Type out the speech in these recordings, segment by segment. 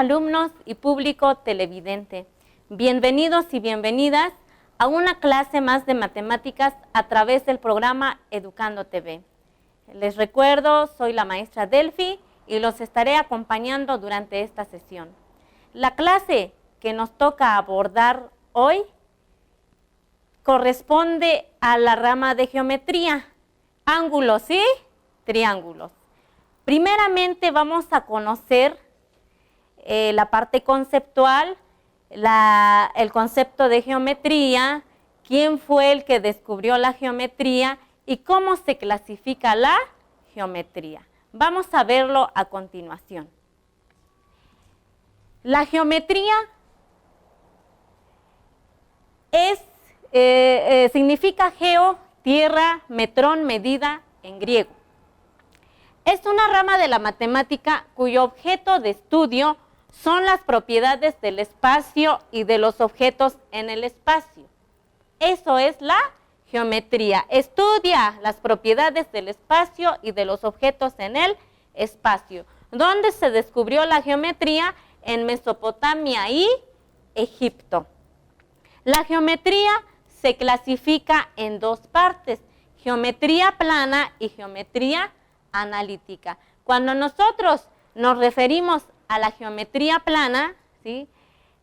alumnos y público televidente. Bienvenidos y bienvenidas a una clase más de matemáticas a través del programa Educando TV. Les recuerdo, soy la maestra Delphi y los estaré acompañando durante esta sesión. La clase que nos toca abordar hoy corresponde a la rama de geometría, ángulos y triángulos. Primeramente vamos a conocer la parte conceptual, el concepto de geometría, quién fue el que descubrió la geometría y cómo se clasifica la geometría. Vamos a verlo a continuación. La geometría significa geo, tierra, metrón, medida en griego. Es una rama de la matemática cuyo objeto de estudio son las propiedades del espacio y de los objetos en el espacio. Eso es la geometría. Estudia las propiedades del espacio y de los objetos en el espacio. ¿Dónde se descubrió la geometría? En Mesopotamia y Egipto. La geometría se clasifica en dos partes, geometría plana y geometría analítica. Cuando nosotros nos referimos a la geometría plana, ¿sí?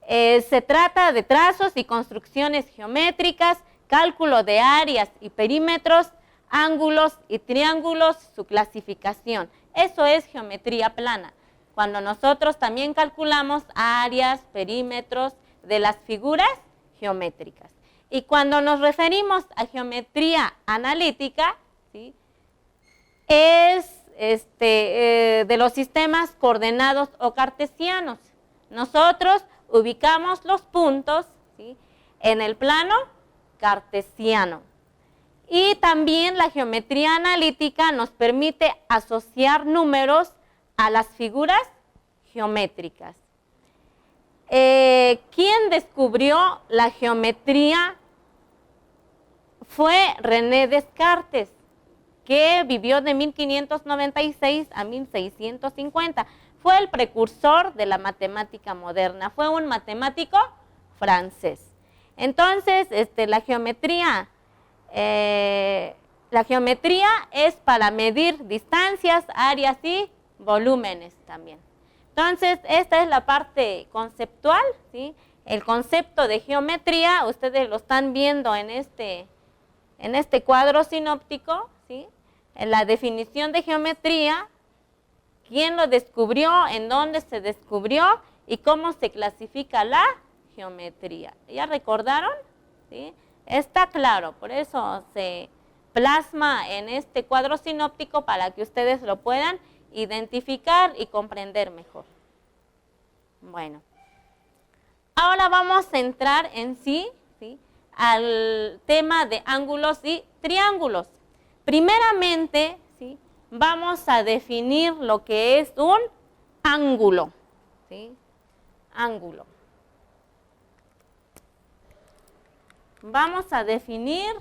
Se trata de trazos y construcciones geométricas, cálculo de áreas y perímetros, ángulos y triángulos, su clasificación. Eso es geometría plana. Cuando nosotros también calculamos áreas, perímetros de las figuras geométricas. Y cuando nos referimos a geometría analítica, ¿sí? Es de los sistemas coordenados o cartesianos. Nosotros ubicamos los puntos, ¿sí? En el plano cartesiano. Y también la geometría analítica nos permite asociar números a las figuras geométricas. ¿Quién descubrió la geometría? Fue René Descartes, que vivió de 1596 a 1650. Fue el precursor de la matemática moderna, fue un matemático francés. Entonces, la geometría es para medir distancias, áreas y volúmenes también. Entonces, esta es la parte conceptual, ¿sí? El concepto de geometría, ustedes lo están viendo en este cuadro sinóptico, ¿sí? En la definición de geometría, quién lo descubrió, en dónde se descubrió y cómo se clasifica la geometría. ¿Ya recordaron? ¿Sí? Está claro, por eso se plasma en este cuadro sinóptico para que ustedes lo puedan identificar y comprender mejor. Bueno, ahora vamos a entrar en sí, ¿sí? Al tema de ángulos y triángulos. Primeramente, ¿sí? Vamos a definir lo que es un ángulo, ¿sí? Ángulo. Vamos a definir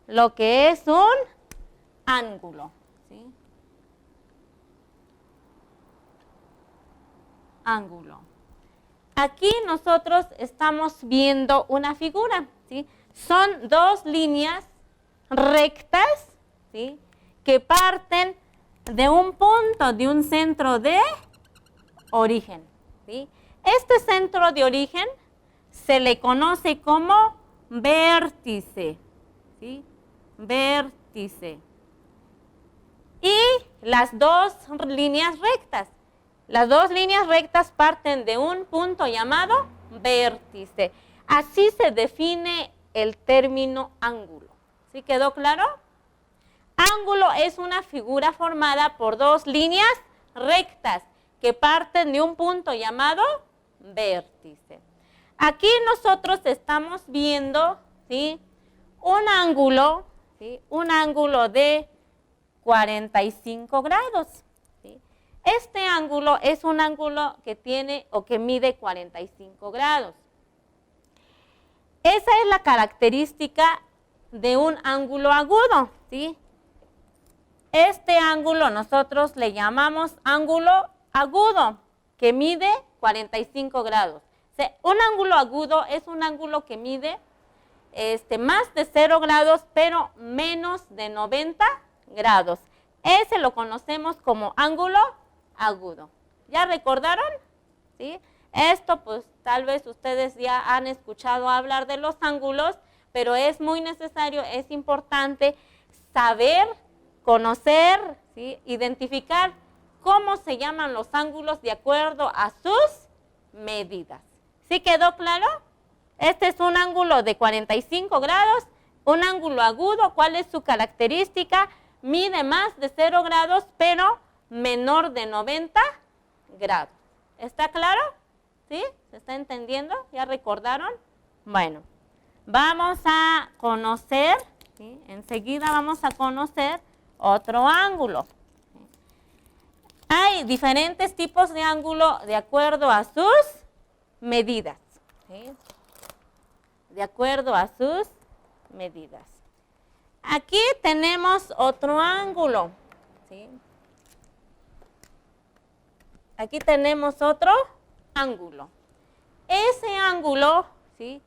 lo que es un ángulo, ¿sí? Ángulo. Aquí nosotros estamos viendo una figura, ¿sí? Son dos líneas rectas, ¿sí? Que parten de un punto, de un centro de origen, ¿sí? Este centro de origen se le conoce como vértice, ¿sí? Vértice. Y las dos líneas rectas. Las dos líneas rectas parten de un punto llamado vértice. Así se define el término ángulo. ¿Sí quedó claro? Ángulo es una figura formada por dos líneas rectas que parten de un punto llamado vértice. Aquí nosotros estamos viendo, ¿sí? Un ángulo, ¿sí? Un ángulo de 45 grados. ¿Sí? Este ángulo es un ángulo que tiene o que mide 45 grados. Esa es la característica de un ángulo agudo, ¿sí? Este ángulo nosotros le llamamos ángulo agudo, que mide 45 grados. O sea, un ángulo agudo es un ángulo que mide más de 0 grados, pero menos de 90 grados. Ese lo conocemos como ángulo agudo. ¿Ya recordaron? ¿Sí? Esto, pues, tal vez ustedes ya han escuchado hablar de los ángulos, pero es muy necesario, es importante saber, conocer, ¿sí? Identificar cómo se llaman los ángulos de acuerdo a sus medidas. ¿Sí quedó claro? Este es un ángulo de 45 grados, un ángulo agudo. ¿Cuál es su característica? Mide más de 0 grados, pero menor de 90 grados. ¿Está claro? ¿Sí? ¿Se está entendiendo? ¿Ya recordaron? Bueno, vamos a conocer, ¿sí? Enseguida vamos a conocer otro ángulo. Hay diferentes tipos de ángulo de acuerdo a sus medidas. ¿Sí? De acuerdo a sus medidas. Aquí tenemos otro ángulo. ¿Sí? Aquí tenemos otro ángulo. Ese ángulo, ¿sí?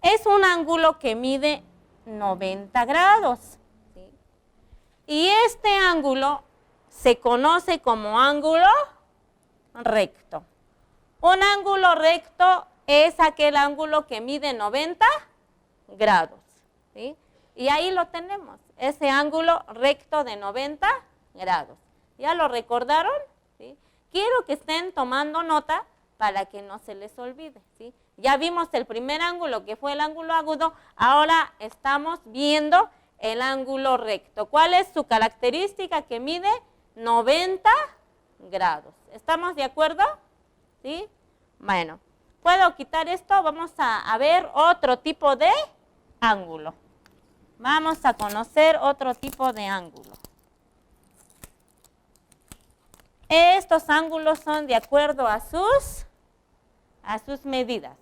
Es un ángulo que mide 90 grados. ¿Sí? Y este ángulo se conoce como ángulo recto. Un ángulo recto es aquel ángulo que mide 90 grados. ¿Sí? Y ahí lo tenemos, ese ángulo recto de 90 grados. ¿Ya lo recordaron? ¿Sí? Quiero que estén tomando nota para que no se les olvide. ¿Sí? Ya vimos el primer ángulo, que fue el ángulo agudo. Ahora estamos viendo el ángulo recto. ¿Cuál es su característica? Que mide 90 grados. ¿Estamos de acuerdo? ¿Sí? Bueno, ¿puedo quitar esto? Vamos a ver otro tipo de ángulo. Vamos a conocer otro tipo de ángulo. Estos ángulos son de acuerdo a sus medidas.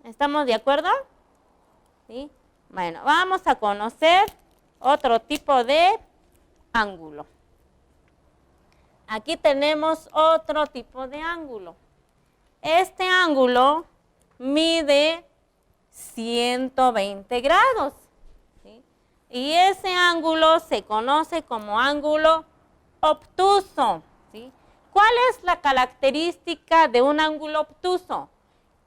¿Estamos de acuerdo? ¿Sí? Bueno, vamos a conocer otro tipo de ángulo. Aquí tenemos otro tipo de ángulo. Este ángulo mide 120 grados. ¿Sí? Y ese ángulo se conoce como ángulo obtuso. ¿Sí? ¿Cuál es la característica de un ángulo obtuso?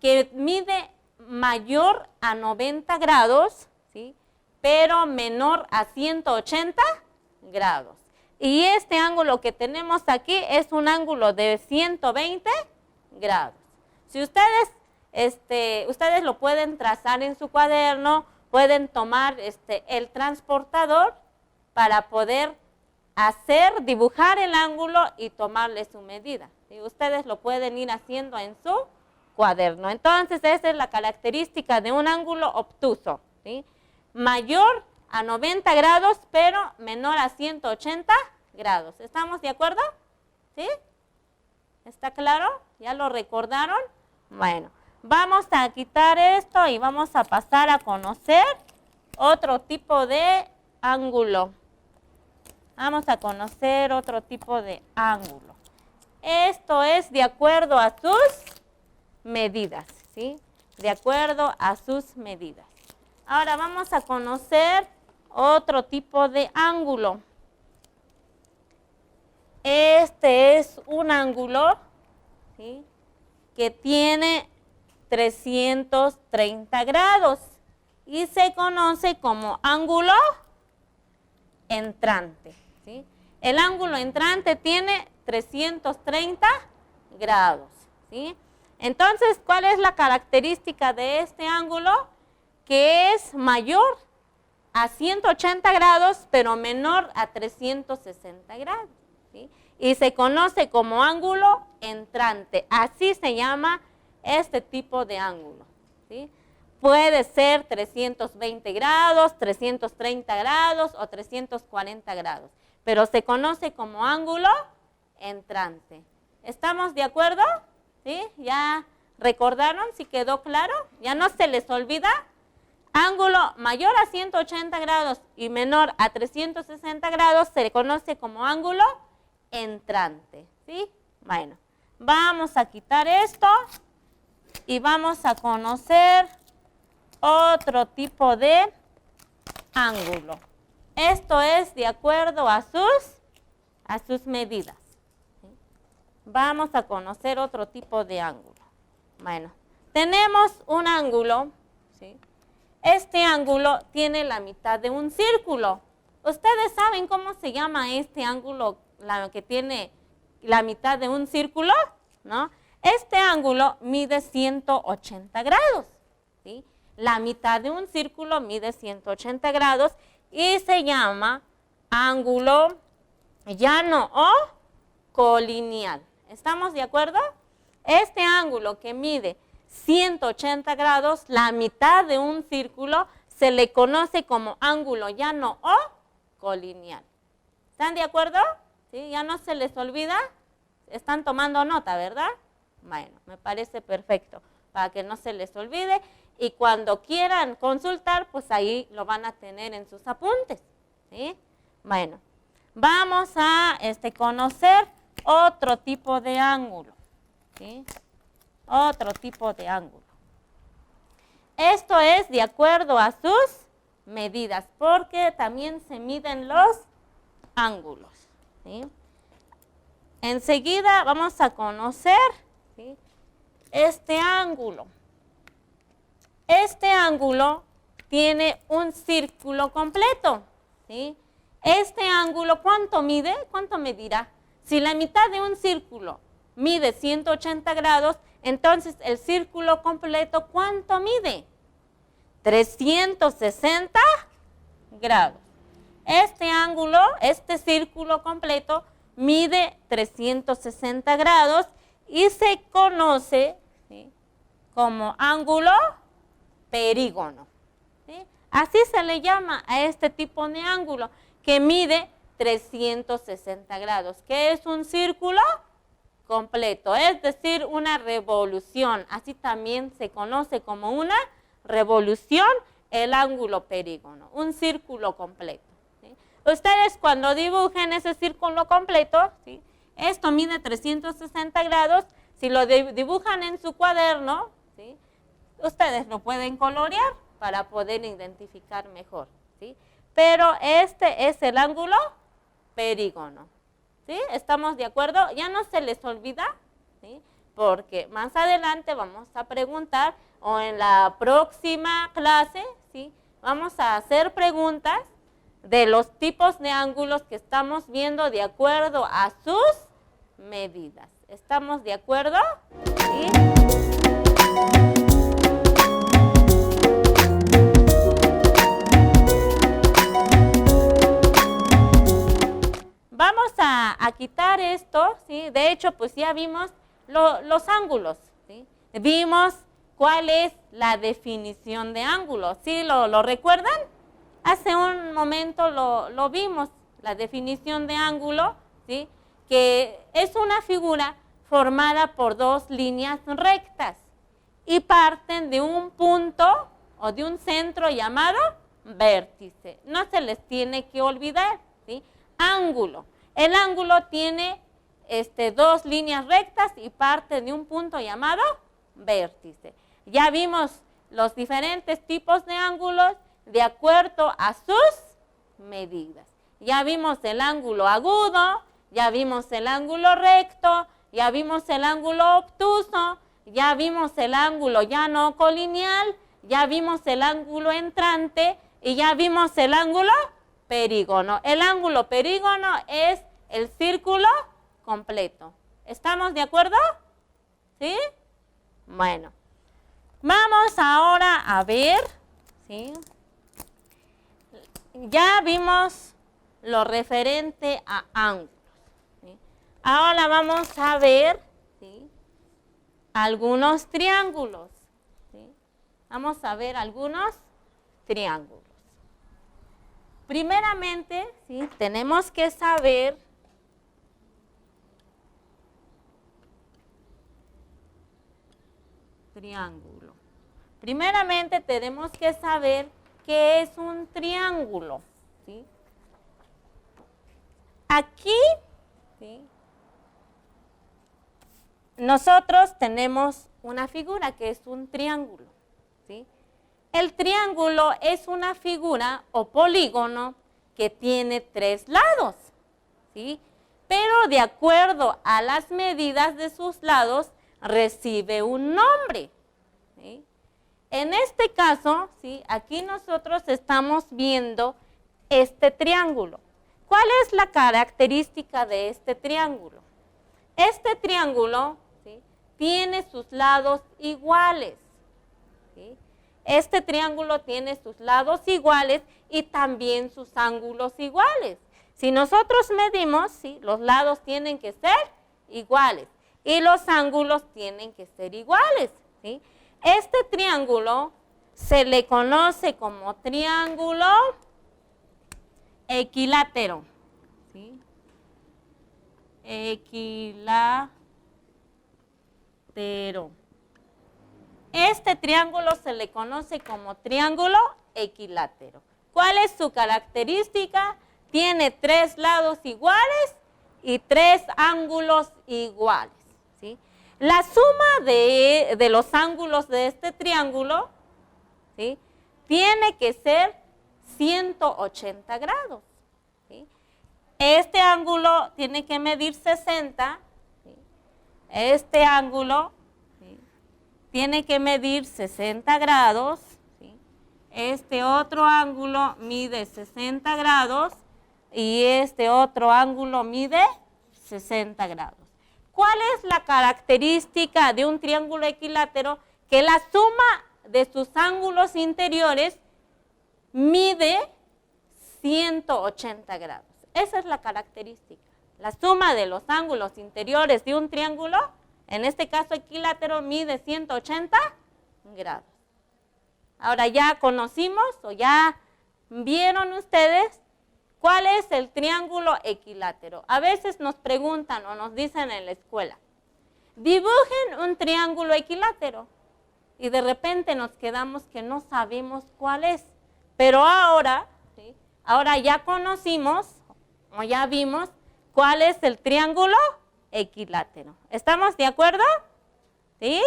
Que mide mayor a 90 grados, ¿sí? Pero menor a 180 grados. Y este ángulo que tenemos aquí es un ángulo de 120 grados. Si ustedes lo pueden trazar en su cuaderno, pueden tomar el transportador para poder dibujar el ángulo y tomarle su medida. ¿Sí? Ustedes lo pueden ir haciendo en su cuaderno. Entonces, esa es la característica de un ángulo obtuso. ¿Sí? Mayor a 90 grados, pero menor a 180 grados. ¿Estamos de acuerdo? ¿Sí? ¿Está claro? ¿Ya lo recordaron? Bueno, vamos a quitar esto y vamos a pasar a conocer otro tipo de ángulo. Vamos a conocer otro tipo de ángulo. Esto es de acuerdo a sus medidas, ¿sí? De acuerdo a sus medidas. Ahora vamos a conocer otro tipo de ángulo. Este es un ángulo, ¿sí? Que tiene 330 grados y se conoce como ángulo entrante. ¿Sí? El ángulo entrante tiene 330 grados. ¿Sí? Entonces, ¿cuál es la característica de este ángulo? Que es mayor a 180 grados, pero menor a 360 grados. ¿Sí? Y se conoce como ángulo entrante. Así se llama este tipo de ángulo. ¿Sí? Puede ser 320 grados, 330 grados o 340 grados, pero se conoce como ángulo entrante. ¿Estamos de acuerdo? ¿Sí? ¿Ya recordaron? ¿Sí quedó claro? ¿Ya no se les olvida? Ángulo mayor a 180 grados y menor a 360 grados se conoce como ángulo entrante. ¿Sí? Bueno, Vamos a quitar esto y vamos a conocer otro tipo de ángulo. Esto es de acuerdo a sus medidas. ¿Sí? Vamos a conocer otro tipo de ángulo. Bueno, tenemos un ángulo, ¿sí? Este ángulo tiene la mitad de un círculo. ¿Ustedes saben cómo se llama este ángulo, que tiene la mitad de un círculo? ¿No? Este ángulo mide 180 grados. ¿Sí? La mitad de un círculo mide 180 grados y se llama ángulo llano o colineal. ¿Estamos de acuerdo? Este ángulo que mide 180 grados, la mitad de un círculo, se le conoce como ángulo llano o colineal. ¿Están de acuerdo? ¿Sí? ¿Ya no se les olvida? Están tomando nota, ¿verdad? Bueno, me parece perfecto, para que no se les olvide. Y cuando quieran consultar, pues ahí lo van a tener en sus apuntes. ¿Sí? Bueno, vamos a conocer otro tipo de ángulo. ¿Sí? Otro tipo de ángulo. Esto es de acuerdo a sus medidas, porque también se miden los ángulos. ¿Sí? Enseguida vamos a conocer, ¿sí?, este ángulo. Este ángulo tiene un círculo completo. ¿Sí? Este ángulo, ¿cuánto mide? ¿Cuánto medirá? Si la mitad de un círculo mide 180 grados, entonces el círculo completo, ¿cuánto mide? 360 grados. Este ángulo, este círculo completo, mide 360 grados y se conoce, ¿sí?, como ángulo perígono. ¿Sí? Así se le llama a este tipo de ángulo que mide 360 grados, que es un círculo completo, es decir, una revolución. Así también se conoce como una revolución el ángulo perígono, un círculo completo. ¿Sí? Ustedes cuando dibujen ese círculo completo, ¿sí?, esto mide 360 grados, si lo dibujan en su cuaderno, ¿sí?, ustedes lo pueden colorear para poder identificar mejor. ¿Sí? Pero este es el ángulo perígono. ¿Sí? ¿Estamos de acuerdo? Ya no se les olvida, ¿sí?, porque más adelante vamos a preguntar, o en la próxima clase, ¿sí?, vamos a hacer preguntas de los tipos de ángulos que estamos viendo de acuerdo a sus medidas. ¿Estamos de acuerdo? ¿Sí? Vamos a quitar esto, ¿sí? De hecho, pues ya vimos los ángulos, ¿sí? Vimos cuál es la definición de ángulo. ¿Sí lo recuerdan? Hace un momento lo vimos, la definición de ángulo, ¿sí?, que es una figura formada por dos líneas rectas y parten de un punto o de un centro llamado vértice. No se les tiene que olvidar, ¿sí? Ángulo. El ángulo tiene dos líneas rectas y parte de un punto llamado vértice. Ya vimos los diferentes tipos de ángulos de acuerdo a sus medidas. Ya vimos el ángulo agudo, ya vimos el ángulo recto, ya vimos el ángulo obtuso, ya vimos el ángulo llano colineal, ya vimos el ángulo entrante y ya vimos el ángulo perígono. El ángulo perígono es el círculo completo. ¿Estamos de acuerdo? ¿Sí? Bueno, vamos ahora a ver, ¿sí? Ya vimos lo referente a ángulos, ¿sí? Ahora vamos a ver, ¿sí?, algunos triángulos, ¿sí? Vamos a ver algunos triángulos. Primeramente, ¿sí?, tenemos que saber triángulo. Primeramente tenemos que saber qué es un triángulo. ¿Sí? Aquí, ¿sí?, nosotros tenemos una figura que es un triángulo, ¿sí? El triángulo es una figura o polígono que tiene 3 lados, ¿sí? Pero de acuerdo a las medidas de sus lados, recibe un nombre, ¿sí? En este caso, ¿sí? Aquí nosotros estamos viendo este triángulo. ¿Cuál es la característica de este triángulo? Este triángulo, ¿sí? Tiene sus lados iguales, ¿sí? Este triángulo tiene sus lados iguales y también sus ángulos iguales. Si nosotros medimos, ¿sí? Los lados tienen que ser iguales y los ángulos tienen que ser iguales, ¿sí? Este triángulo se le conoce como triángulo equilátero, ¿sí? Equilátero. Este triángulo se le conoce como triángulo equilátero. ¿Cuál es su característica? Tiene 3 lados iguales y 3 ángulos iguales, ¿sí? La suma de los ángulos de este triángulo, ¿sí? Tiene que ser 180 grados, ¿sí? Este ángulo tiene que medir 60, ¿sí? Este ángulo, ¿sí? Tiene que medir 60 grados, ¿sí? Este otro ángulo mide 60 grados y este otro ángulo mide 60 grados. ¿Cuál es la característica de un triángulo equilátero? Que la suma de sus ángulos interiores mide 180 grados. Esa es la característica. La suma de los ángulos interiores de un triángulo, en este caso equilátero, mide 180 grados. Ahora ya conocimos o ya vieron ustedes cuál es el triángulo equilátero. A veces nos preguntan o nos dicen en la escuela, dibujen un triángulo equilátero. Y de repente nos quedamos que no sabemos cuál es. Pero ahora, ¿sí? Ahora ya conocimos o ya vimos cuál es el triángulo equilátero. ¿Estamos de acuerdo? ¿Sí?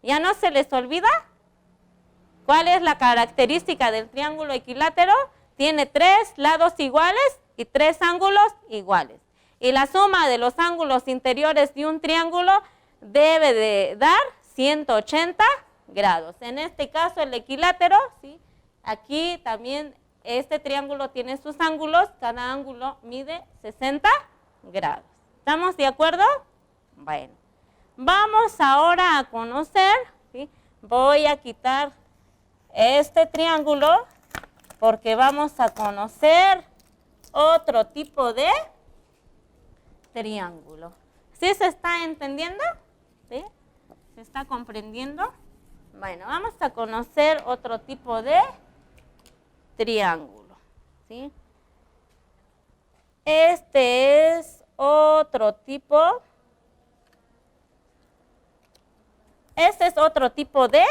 ¿Ya no se les olvida? ¿Cuál es la característica del triángulo equilátero? Tiene 3 lados iguales y 3 ángulos iguales. Y la suma de los ángulos interiores de un triángulo debe de dar 180 grados. En este caso el equilátero, ¿sí? Aquí también este triángulo tiene sus ángulos, cada ángulo mide 60 grados. ¿Estamos de acuerdo? Bueno, vamos ahora a conocer, ¿sí? Voy a quitar este triángulo porque vamos a conocer otro tipo de triángulo. ¿Sí se está entendiendo? ¿Sí? ¿Se está comprendiendo? Bueno, vamos a conocer otro tipo de triángulo, ¿sí? Este es otro tipo. Este es otro tipo de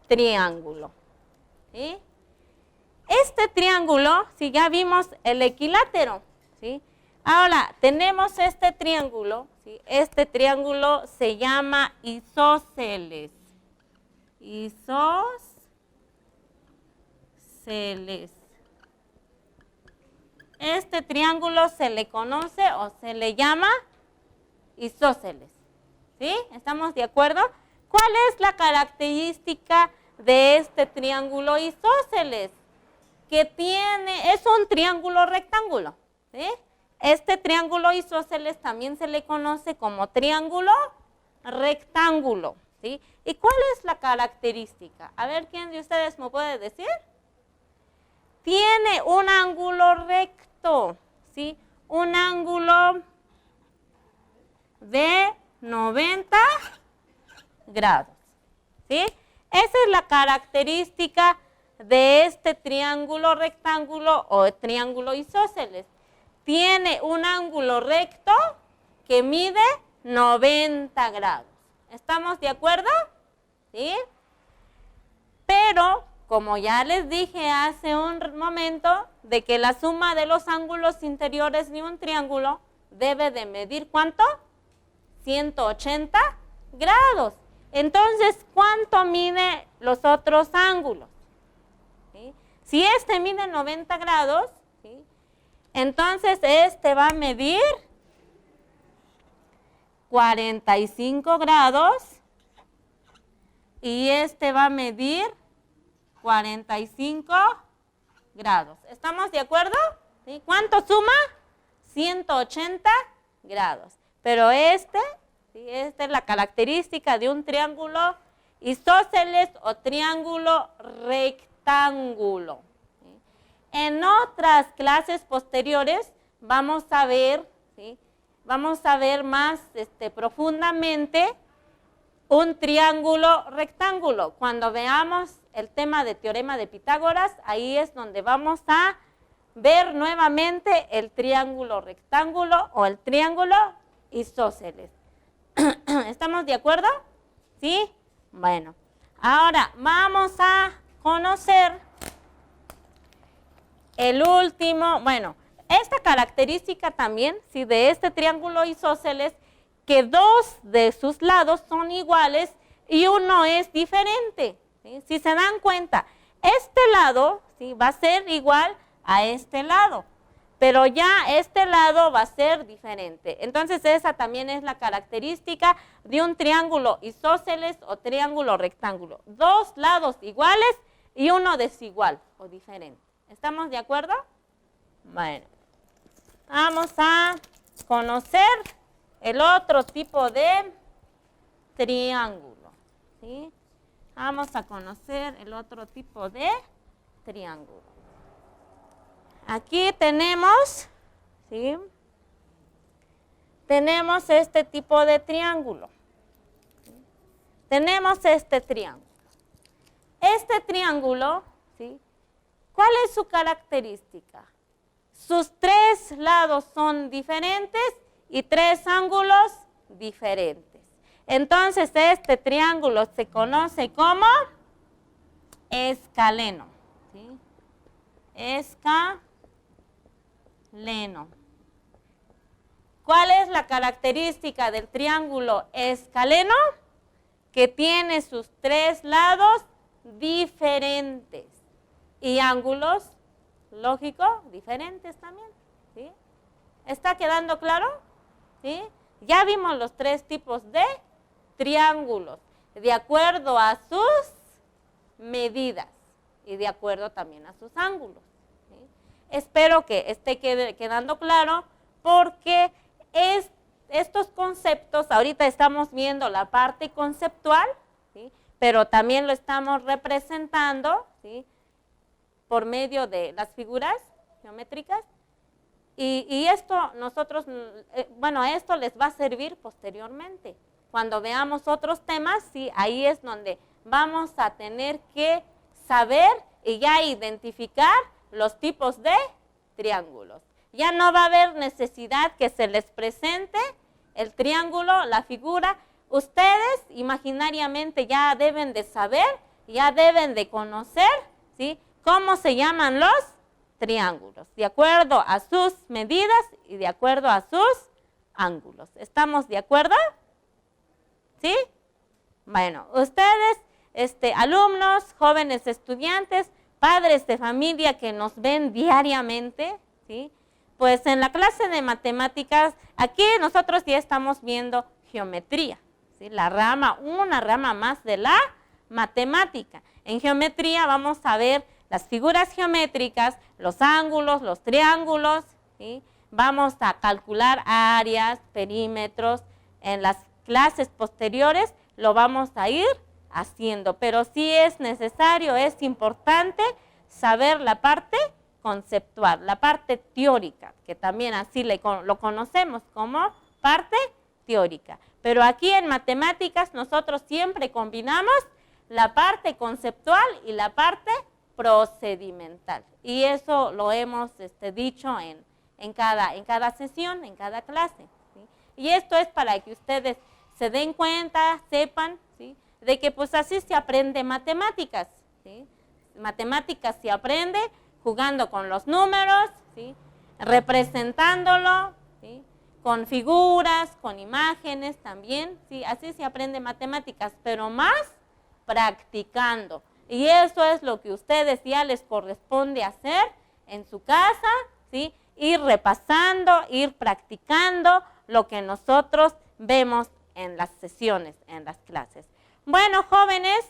triángulo, ¿sí? Este triángulo, si ya vimos el equilátero, ¿sí? Ahora tenemos este triángulo, ¿sí? Este triángulo se llama isósceles. Isósceles. Este triángulo se le conoce o se le llama isósceles, ¿sí? ¿Estamos de acuerdo? ¿Cuál es la característica de este triángulo isósceles? Que es un triángulo rectángulo, ¿sí? Este triángulo isósceles también se le conoce como triángulo rectángulo, ¿sí? ¿Y cuál es la característica? A ver, ¿quién de ustedes me puede decir? Tiene un ángulo recto, ¿sí? Un ángulo de 90 grados, ¿sí? Esa es la característica de este triángulo rectángulo o triángulo isósceles. Tiene un ángulo recto que mide 90 grados. ¿Estamos de acuerdo? ¿Sí? Pero, como ya les dije hace un momento, de que la suma de los ángulos interiores de un triángulo debe de medir ¿cuánto? 180 grados. Entonces, ¿cuánto mide los otros ángulos? ¿Sí? Si este mide 90 grados, ¿sí? Entonces este va a medir 45 grados y este va a medir 45 grados. ¿Estamos de acuerdo? ¿Sí? ¿Cuánto suma? 180 grados. Pero esta es la característica de un triángulo isósceles o triángulo rectángulo. ¿Sí? En otras clases posteriores vamos a ver, ¿sí? Vamos a ver más profundamente un triángulo rectángulo. Cuando veamos el tema de teorema de Pitágoras, ahí es donde vamos a ver nuevamente el triángulo rectángulo o el triángulo isósceles. ¿Estamos de acuerdo? ¿Sí? Bueno, ahora vamos a conocer el último, bueno, esta característica también, ¿sí? De este triángulo isósceles, que dos de sus lados son iguales y uno es diferente. ¿Sí? Si se dan cuenta, este lado, ¿sí? Va a ser igual a este lado, pero ya este lado va a ser diferente. Entonces esa también es la característica de un triángulo isósceles o triángulo rectángulo. Dos lados iguales y uno desigual o diferente. ¿Estamos de acuerdo? Bueno, vamos a conocer el otro tipo de triángulo. ¿Sí? Vamos a conocer el otro tipo de triángulo. Aquí tenemos, ¿sí? Tenemos este tipo de triángulo. ¿Sí? Tenemos este triángulo. Este triángulo, ¿sí? ¿Cuál es su característica? Sus tres lados son diferentes y tres ángulos diferentes. Entonces, este triángulo se conoce como escaleno. ¿Sí? Escaleno. ¿Cuál es la característica del triángulo escaleno? Que tiene sus tres lados diferentes y ángulos, lógico, diferentes también. ¿Sí? ¿Está quedando claro? ¿Sí? Ya vimos los tres tipos de triángulos, de acuerdo a sus medidas y de acuerdo también a sus ángulos. ¿Sí? Espero que esté quedando claro porque estos conceptos, ahorita estamos viendo la parte conceptual, ¿sí? Pero también lo estamos representando, ¿sí? Por medio de las figuras geométricas. Y esto nosotros, bueno, esto les va a servir posteriormente. Cuando veamos otros temas, sí, ahí es donde vamos a tener que saber y ya identificar los tipos de triángulos. Ya no va a haber necesidad que se les presente el triángulo, la figura. Ustedes imaginariamente ya deben de saber, ya deben de conocer, ¿sí? Cómo se llaman los triángulos, de acuerdo a sus medidas y de acuerdo a sus ángulos. ¿Estamos de acuerdo? ¿Sí? Bueno, ustedes, alumnos, jóvenes estudiantes, padres de familia que nos ven diariamente, ¿sí? Pues en la clase de matemáticas, aquí nosotros ya estamos viendo geometría, ¿sí? Una rama más de la matemática. En geometría vamos a ver las figuras geométricas, los ángulos, los triángulos, ¿sí? Vamos a calcular áreas, perímetros. En las clases posteriores lo vamos a ir haciendo, pero sí es necesario, es importante saber la parte conceptual, la parte teórica, que también así lo conocemos como parte teórica. Pero aquí en matemáticas nosotros siempre combinamos la parte conceptual y la parte procedimental. Y eso lo hemos dicho en cada sesión, en cada clase. ¿Sí? Y esto es para que ustedes se den cuenta, sepan, ¿sí? De que pues así se aprende matemáticas. ¿Sí? Matemáticas se aprende jugando con los números, ¿sí? Representándolo, ¿sí? con figuras, con imágenes también, ¿sí? Así se aprende matemáticas, pero más practicando. Y eso es lo que ustedes ya les corresponde hacer en su casa, ¿sí? Ir repasando, ir practicando lo que nosotros vemos en las sesiones, en las clases. Bueno, jóvenes,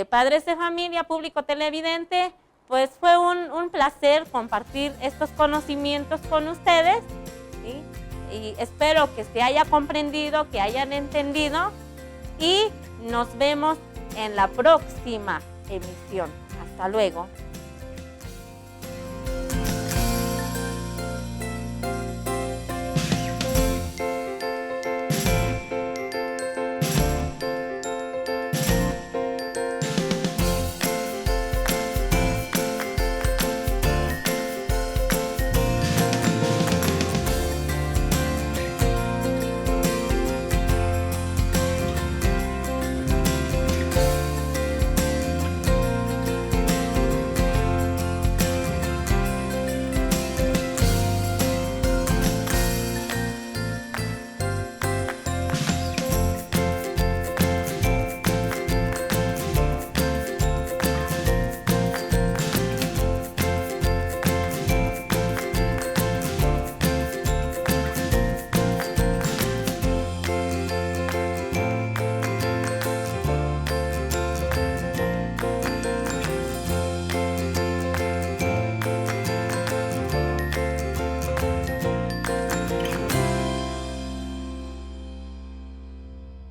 padres de familia, público televidente, pues fue un placer compartir estos conocimientos con ustedes, ¿sí? Y espero que se haya comprendido, que hayan entendido y nos vemos en la próxima emisión. Hasta luego.